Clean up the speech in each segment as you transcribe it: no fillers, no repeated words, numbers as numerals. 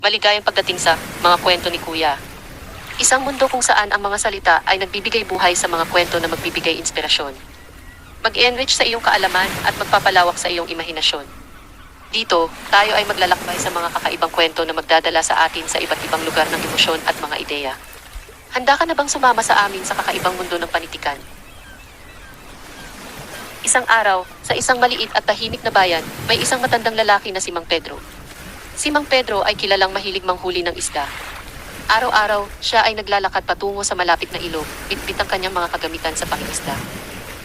Maligayang pagdating sa mga kwento ni Kuya. Isang mundo kung saan ang mga salita ay nagbibigay buhay sa mga kwento na magbibigay inspirasyon. Mag-enrich sa iyong kaalaman at magpapalawak sa iyong imahinasyon. Dito, tayo ay maglalakbay sa mga kakaibang kwento na magdadala sa atin sa iba't ibang lugar ng emosyon at mga ideya. Handa ka na bang sumama sa amin sa kakaibang mundo ng panitikan? Isang araw, sa isang maliit at tahimik na bayan, may isang matandang lalaki na si Mang Pedro. Si Mang Pedro ay kilalang mahilig manghuli ng isda. Araw-araw, siya ay naglalakad patungo sa malapit na ilog, bitbit ang kanyang mga kagamitan sa pangingisda.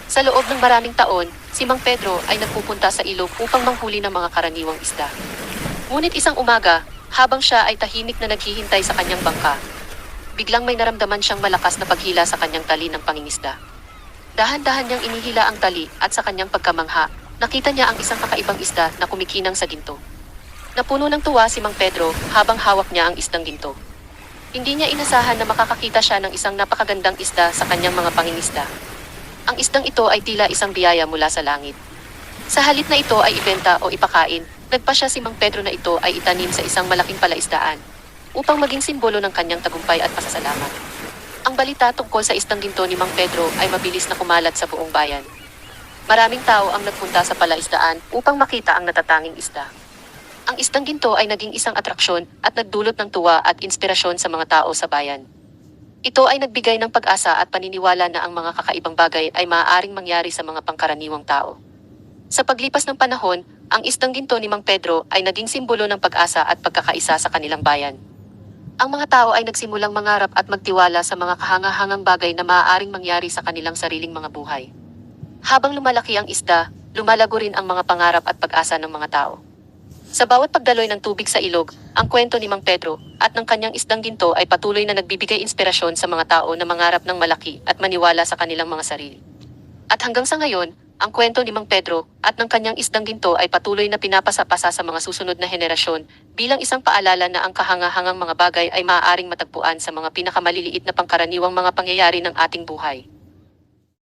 Sa loob ng maraming taon, si Mang Pedro ay nagpupunta sa ilog upang manghuli ng mga karaniwang isda. Ngunit isang umaga, habang siya ay tahimik na naghihintay sa kanyang bangka, biglang may naramdaman siyang malakas na paghila sa kanyang tali ng pangingisda. Dahan-dahan niyang inihila ang tali at sa kanyang pagkamangha, nakita niya ang isang kakaibang isda na kumikinang sa ginto. Napuno ng tuwa si Mang Pedro habang hawak niya ang isdang ginto. Hindi niya inasahan na makakakita siya ng isang napakagandang isda sa kanyang mga pangingisda. Ang isdang ito ay tila isang biyaya mula sa langit. Sa halip na ito ay ibenta o ipakain, nagpasya si Mang Pedro na ito ay itanim sa isang malaking palaisdaan upang maging simbolo ng kanyang tagumpay at pasasalamat. Ang balita tungkol sa isdang ginto ni Mang Pedro ay mabilis na kumalat sa buong bayan. Maraming tao ang nagpunta sa palaisdaan upang makita ang natatanging isda. Ang isdang ginto ay naging isang atraksyon at nagdulot ng tuwa at inspirasyon sa mga tao sa bayan. Ito ay nagbigay ng pag-asa at paniniwala na ang mga kakaibang bagay ay maaaring mangyari sa mga pangkaraniwang tao. Sa paglipas ng panahon, ang isdang ginto ni Mang Pedro ay naging simbolo ng pag-asa at pagkakaisa sa kanilang bayan. Ang mga tao ay nagsimulang mangarap at magtiwala sa mga kahangahangang bagay na maaaring mangyari sa kanilang sariling mga buhay. Habang lumalaki ang isda, lumalago rin ang mga pangarap at pag-asa ng mga tao. Sa bawat pagdaloy ng tubig sa ilog, ang kwento ni Mang Pedro at ng kanyang isdang ginto ay patuloy na nagbibigay inspirasyon sa mga tao na mangarap ng malaki at maniwala sa kanilang mga sarili. At hanggang sa ngayon, ang kwento ni Mang Pedro at ng kanyang isdang ginto ay patuloy na pinapasa-pasa sa mga susunod na henerasyon bilang isang paalala na ang kahangahangang mga bagay ay maaaring matagpuan sa mga pinakamaliliit na pangkaraniwang mga pangyayari ng ating buhay.